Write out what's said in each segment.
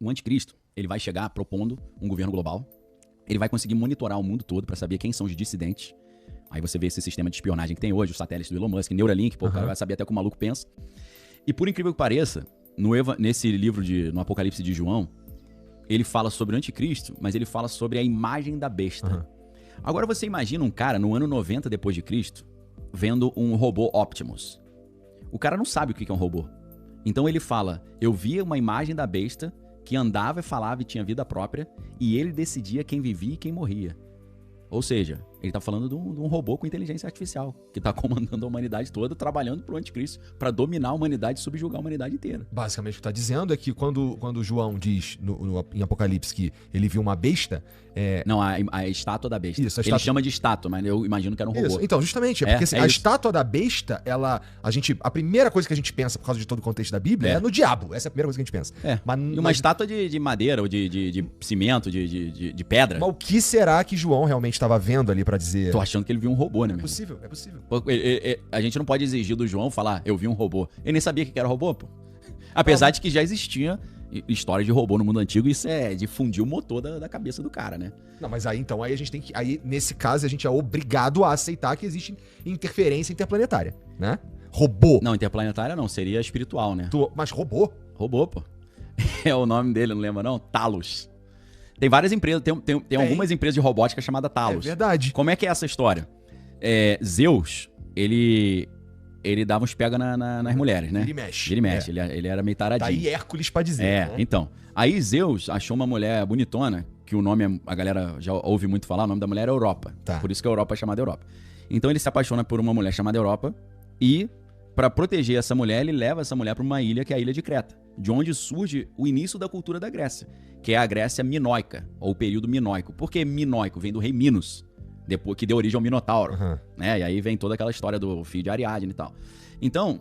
O anticristo, ele vai chegar propondo um governo global. Ele vai conseguir monitorar o mundo todo pra saber quem são os dissidentes. Aí você vê esse sistema de espionagem que tem hoje, os satélites do Elon Musk, Neuralink, pô, o cara vai saber até o que o maluco pensa. E por incrível que pareça, nesse livro no Apocalipse de João, ele fala sobre o anticristo, mas ele fala sobre a imagem da besta. Agora você imagina um cara no ano 90 depois de Cristo vendo um robô Optimus. O cara não sabe o que é um robô. Então ele fala, eu via uma imagem da besta que andava e falava e tinha vida própria, e ele decidia quem vivia e quem morria. Ou seja, ele tá falando de um robô com inteligência artificial, que tá comandando a humanidade toda, trabalhando pro anticristo, pra dominar a humanidade e subjugar a humanidade inteira. Basicamente o que tá dizendo é que quando João diz em Apocalipse que ele viu uma besta... Não, a estátua da besta. Isso, ele chama de estátua, mas eu imagino que era um robô. Isso. Então, justamente, porque assim, a estátua da besta, a primeira coisa que a gente pensa, por causa de todo o contexto da Bíblia, é no diabo. Essa é a primeira coisa que a gente pensa. E uma estátua de madeira, ou de cimento, de pedra. Mas o que será que João realmente estava vendo ali pra dizer... Tô achando que ele viu um robô, né, meu? É possível. A gente não pode exigir do João falar, eu vi um robô. Ele nem sabia que era robô, pô. Apesar de que já existia história de robô no mundo antigo, isso é de fundir o motor da cabeça do cara, né? Não, mas aí então, aí a gente tem que... Aí, nesse caso, a gente é obrigado a aceitar que existe interferência interplanetária, né? Robô. Não, interplanetária não, seria espiritual, né? Mas robô? Robô, pô. É o nome dele, não lembra não? Talos. Tem várias empresas, tem algumas empresas de robótica chamada Talos. É verdade. Como é que é essa história? Zeus, ele dava uns pega nas mulheres, né? Ele mexe. Ele era meio taradinho. Tá aí Hércules pra dizer, né? Então. Aí Zeus achou uma mulher bonitona, que o nome, a galera já ouve muito falar, o nome da mulher é Europa. Tá. Por isso que a Europa é chamada Europa. Então ele se apaixona por uma mulher chamada Europa e, pra proteger essa mulher, ele leva essa mulher pra uma ilha, que é a ilha de Creta, de onde surge o início da cultura da Grécia, que é a Grécia minoica, ou o período minoico. Por que minoico? Vem do rei Minos, depois que deu origem ao Minotauro, né? E aí vem toda aquela história do filho de Ariadne e tal. Então,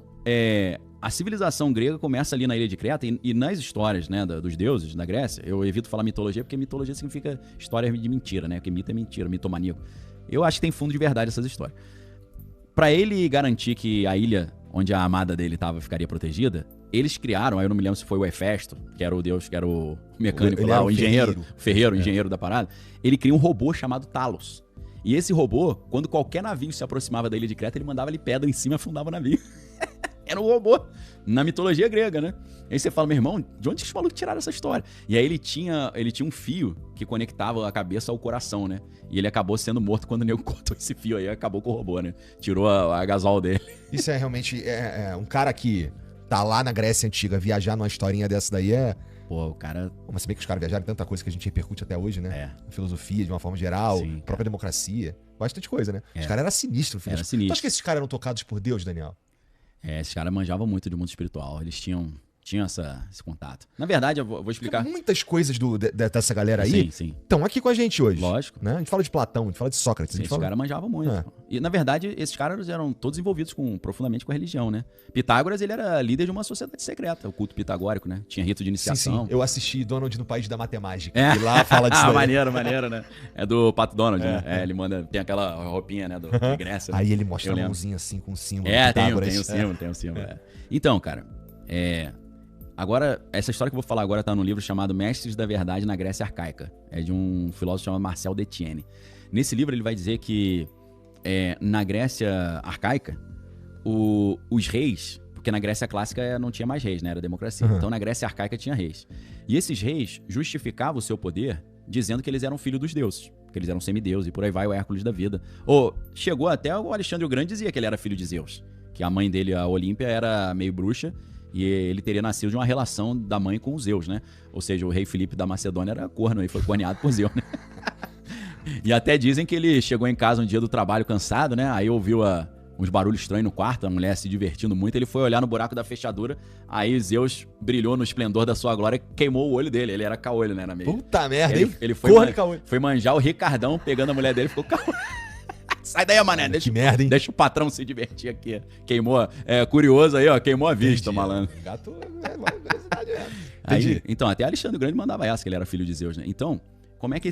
a civilização grega começa ali na ilha de Creta e nas histórias, né, dos deuses da Grécia, eu evito falar mitologia porque mitologia significa história de mentira, né? Porque mito é mentira, mitomaníaco. Eu acho que tem fundo de verdade essas histórias. Pra ele garantir que a ilha onde a amada dele ficaria protegida, eles criaram, aí eu não me lembro se foi o Hefesto, que era o deus, que era o mecânico lá, o engenheiro, o engenheiro da parada, ele cria um robô chamado Talos. E esse robô, quando qualquer navio se aproximava da ilha de Creta, ele mandava ali pedra em cima e afundava o navio. Era um robô, na mitologia grega, né? Aí você fala, meu irmão, de onde os malucos tiraram essa história? E aí ele tinha um fio que conectava a cabeça ao coração, né? E ele acabou sendo morto quando o nego cortou esse fio aí, acabou com o robô, né? Tirou a gasol dele. Isso é realmente... um cara que tá lá na Grécia Antiga, viajar numa historinha dessa daí Pô, o cara... Mas se bem que os caras viajaram tanta coisa que a gente repercute até hoje, né? Filosofia, de uma forma geral, Sim, própria democracia. Bastante coisa, né? Os caras eram sinistros, filho. Era sinistro. Tu acha que esses caras eram tocados por Deus, Daniel? Esses caras manjavam muito do mundo espiritual. Eles tinham esse contato. Na verdade, eu vou explicar. Porque muitas coisas dessa galera aí estão aqui com a gente hoje. Lógico. Né? A gente fala de Platão, a gente fala de Sócrates. Esses caras manjavam muito. E, na verdade, esses caras eram todos envolvidos profundamente com a religião, né? Pitágoras, ele era líder de uma sociedade secreta, o culto pitagórico, né? Tinha rito de iniciação. Sim. Eu assisti Donald no País da Matemática. E lá fala disso. Maneiro, né? É do Pato Donald, né? Ele tem aquela roupinha, né? Do Grécia. Aí ele mostra a mãozinha assim com o símbolo. Tem um símbolo. Então, cara, agora, essa história que eu vou falar agora tá no livro chamado Mestres da Verdade na Grécia Arcaica. É de um filósofo chamado Marcel Detienne. Nesse livro ele vai dizer que na Grécia Arcaica, os reis, porque na Grécia Clássica não tinha mais reis, né? Era democracia. Então na Grécia Arcaica tinha reis. E esses reis justificavam o seu poder dizendo que eles eram filhos dos deuses, que eles eram semideuses e por aí vai o Hércules da vida. Chegou até o Alexandre o Grande dizia que ele era filho de Zeus, que a mãe dele, a Olímpia, era meio bruxa. E ele teria nascido de uma relação da mãe com os Zeus, né? Ou seja, o rei Filipe da Macedônia era corno e foi corneado por Zeus, né? E até dizem que ele chegou em casa um dia do trabalho cansado, né? Aí ouviu uns barulhos estranhos no quarto, a mulher se divertindo muito. Ele foi olhar no buraco da fechadura, aí Zeus brilhou no esplendor da sua glória e queimou o olho dele. Ele era caolho, né? Puta merda, hein? Ele foi manjar o Ricardão, pegando a mulher dele e ficou caolho. Sai daí, mané. Deixa o patrão se divertir aqui. Queimou. Curioso aí, ó. Queimou a vista, malandro. Gato. Então, até Alexandre o Grande mandava essa, que ele era filho de Zeus, né? Então, como é que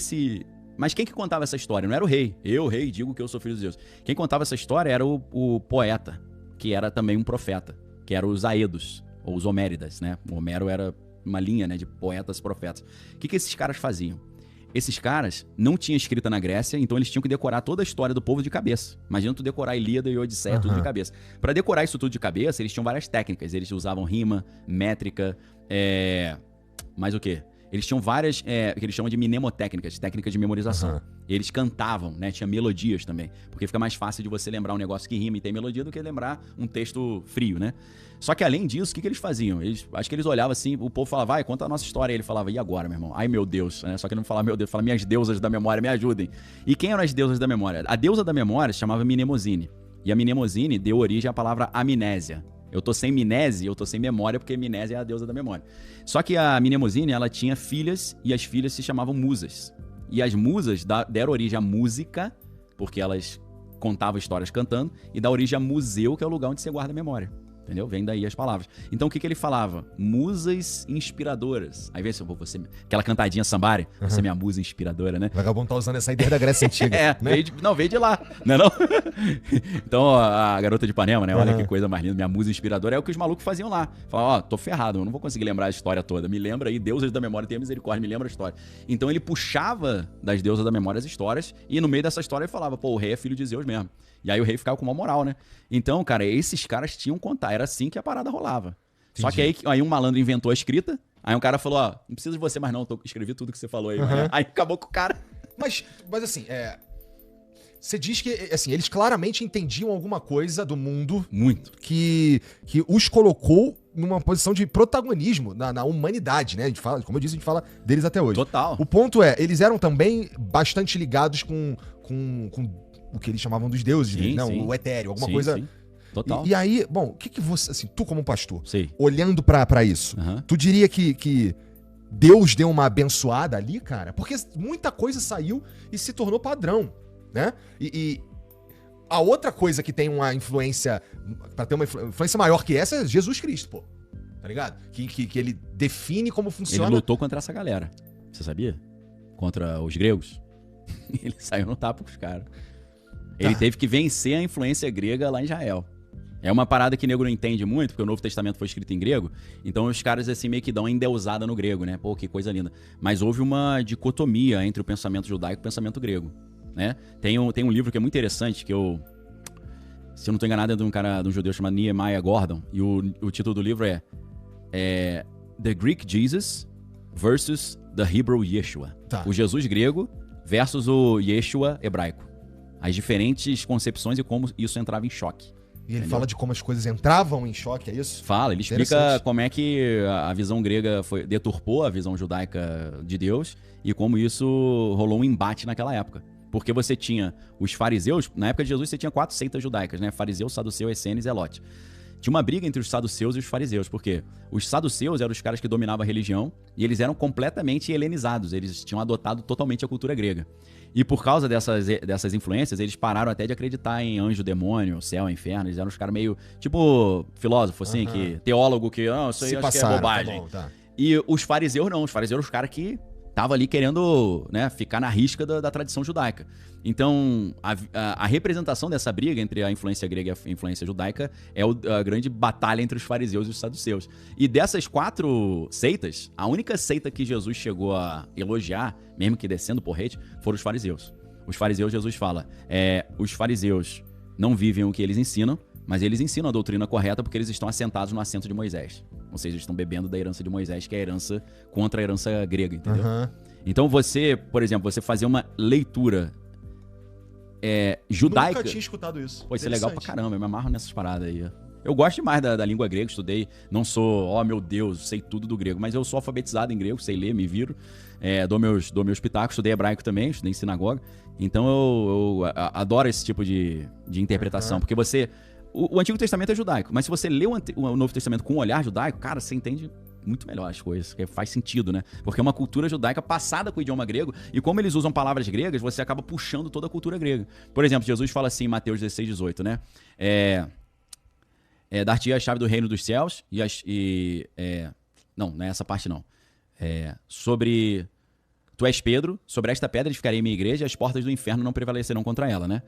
Mas quem que contava essa história? Não era o rei. Eu, rei, digo que eu sou filho de Zeus. Quem contava essa história era o poeta, que era também um profeta, que era os Aedos, ou os Homéridas, né? O Homero era uma linha, né, de poetas profetas. O que esses caras faziam? Esses caras não tinham escrita na Grécia, então eles tinham que decorar toda a história do povo de cabeça. Imagina tu decorar Ilíada e Odisseia, tudo de cabeça. Para decorar isso tudo de cabeça, eles tinham várias técnicas. Eles usavam rima, métrica, mais o quê? Eles tinham várias, que eles chamam de mnemotécnicas, técnicas de memorização. Eles cantavam, né? Tinha melodias também. Porque fica mais fácil de você lembrar um negócio que rima e tem melodia do que lembrar um texto frio, né? Só que além disso, o que eles faziam? Acho que eles olhavam assim, o povo falava, vai, conta a nossa história. Aí ele falava, e agora, meu irmão? Ai, meu Deus. Né? Só que ele não falava, meu Deus, fala, minhas deusas da memória, me ajudem. E quem eram as deusas da memória? A deusa da memória se chamava Mnemosine. E a Mnemosine deu origem à palavra amnésia. Eu tô sem mnese, eu tô sem memória, porque Mnésia é a deusa da memória. Só que a Mnemosine, ela tinha filhas, e as filhas se chamavam musas. E as musas deram origem à música, porque elas contavam histórias cantando, e dá origem a museu, que é o lugar onde você guarda a memória. Entendeu? Vem daí as palavras. Então o que ele falava? Musas inspiradoras. Aí vem assim, você, aquela cantadinha sambari, você é minha musa inspiradora, né? O vagabundo tá usando essa ideia da Grécia Antiga. Né? Veio de lá, não é não? Então a garota de Ipanema, né? Olha que coisa mais linda. Minha musa inspiradora é o que os malucos faziam lá. Falavam, tô ferrado, eu não vou conseguir lembrar a história toda. Me lembra aí, deusas da memória, tenha misericórdia, me lembra a história. Então ele puxava das deusas da memória as histórias, e no meio dessa história ele falava, pô, o rei é filho de Zeus mesmo. E aí o rei ficava com uma moral, né? Então, cara, esses caras tinham que contar. Era assim que a parada rolava. Entendi. Só que aí um malandro inventou a escrita. Aí um cara falou, ó, não preciso de você mais não, escrevi tudo que você falou aí. Aí acabou com o cara. Mas assim, você diz que, assim, eles claramente entendiam alguma coisa do mundo. Muito. Que os colocou numa posição de protagonismo na humanidade, né? A gente fala, como eu disse, a gente fala deles até hoje. Total. O ponto é, eles eram também bastante ligados com o que eles chamavam dos deuses, sim, não, sim. o etéreo, alguma coisa. Sim. Total. E aí, bom, o que você, assim, tu como pastor, sim. olhando pra isso, tu diria que Deus deu uma abençoada ali, cara? Porque muita coisa saiu e se tornou padrão, né? E a outra coisa que tem uma influência, pra ter uma influência maior que essa, é Jesus Cristo, pô. Tá ligado? Que ele define como funciona. Ele lutou contra essa galera. Você sabia? Contra os gregos. Ele saiu no tapa com os caras. Ele teve que vencer a influência grega lá em Israel. É uma parada que o nego não entende muito, porque o Novo Testamento foi escrito em grego, então os caras assim meio que dão uma endeusada no grego, né? Pô, que coisa linda. Mas houve uma dicotomia entre o pensamento judaico e o pensamento grego, né? Tem um livro que é muito interessante, que eu... Se eu não estou enganado, é de um judeu chamado Nehemiah Gordon, e o título do livro é The Greek Jesus versus the Hebrew Yeshua. Tá. O Jesus grego versus o Yeshua hebraico. As diferentes concepções e como isso entrava em choque. E ele fala de como as coisas entravam em choque, é isso? Fala, ele explica como é que a visão grega deturpou a visão judaica de Deus e como isso rolou um embate naquela época. Porque você tinha os fariseus, na época de Jesus você tinha 4 seitas judaicas, né? Fariseu, Saduceu, Essênios e Zelote. Tinha uma briga entre os saduceus e os fariseus, porque os saduceus eram os caras que dominavam a religião e eles eram completamente helenizados, eles tinham adotado totalmente a cultura grega. E por causa dessas influências, eles pararam até de acreditar em anjo, demônio, céu, inferno. Eles eram os caras meio, tipo, filósofo, assim, teólogo que, isso aí acho que é bobagem. Tá bom, tá. E os fariseus não, os fariseus eram os caras que estavam ali querendo, né, ficar na risca da tradição judaica. Então, a representação dessa briga entre a influência grega e a influência judaica é a grande batalha entre os fariseus e os saduceus. E dessas 4 seitas, a única seita que Jesus chegou a elogiar, mesmo que descendo por hate, foram os fariseus. Os fariseus, Jesus fala, os fariseus não vivem o que eles ensinam, mas eles ensinam a doutrina correta porque eles estão assentados no assento de Moisés. Ou seja, eles estão bebendo da herança de Moisés, que é a herança contra a herança grega, entendeu? Então você, por exemplo, você fazer uma leitura judaica... Nunca tinha escutado isso. Pô, isso é legal pra caramba, eu me amarro nessas paradas aí. Eu gosto demais da língua grega, estudei, não sou, meu Deus, sei tudo do grego, mas eu sou alfabetizado em grego, sei ler, me viro, dou meus pitacos, estudei hebraico também, estudei em sinagoga, então eu adoro esse tipo de interpretação, porque você... O Antigo Testamento é judaico, mas se você lê o Novo Testamento com um olhar judaico, cara, você entende muito melhor as coisas, que faz sentido, né? Porque é uma cultura judaica passada com o idioma grego, e como eles usam palavras gregas, você acaba puxando toda a cultura grega. Por exemplo, Jesus fala assim em Mateus 16, 18, né? Dar-te a chave do reino dos céus não é essa parte não. Sobre... Tu és Pedro, sobre esta pedra edificarei minha igreja, e as portas do inferno não prevalecerão contra ela, né?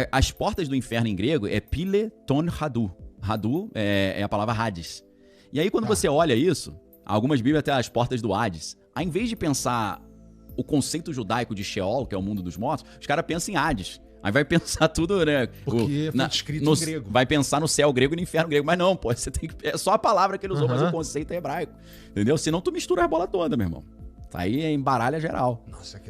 As portas do inferno em grego é pile ton hadu. Hadu é a palavra Hades. E aí quando você olha isso, algumas bíblias até as portas do Hades. Ao invés de pensar o conceito judaico de Sheol, que é o mundo dos mortos, os caras pensam em Hades. Aí vai pensar tudo, né? Porque foi escrito em grego. Vai pensar no céu grego e no inferno grego. Mas não, pô, você tem que... É só a palavra que ele usou, mas o conceito é hebraico. Entendeu? Senão tu mistura a bola toda, meu irmão. Aí embaralha geral. Nossa, aqui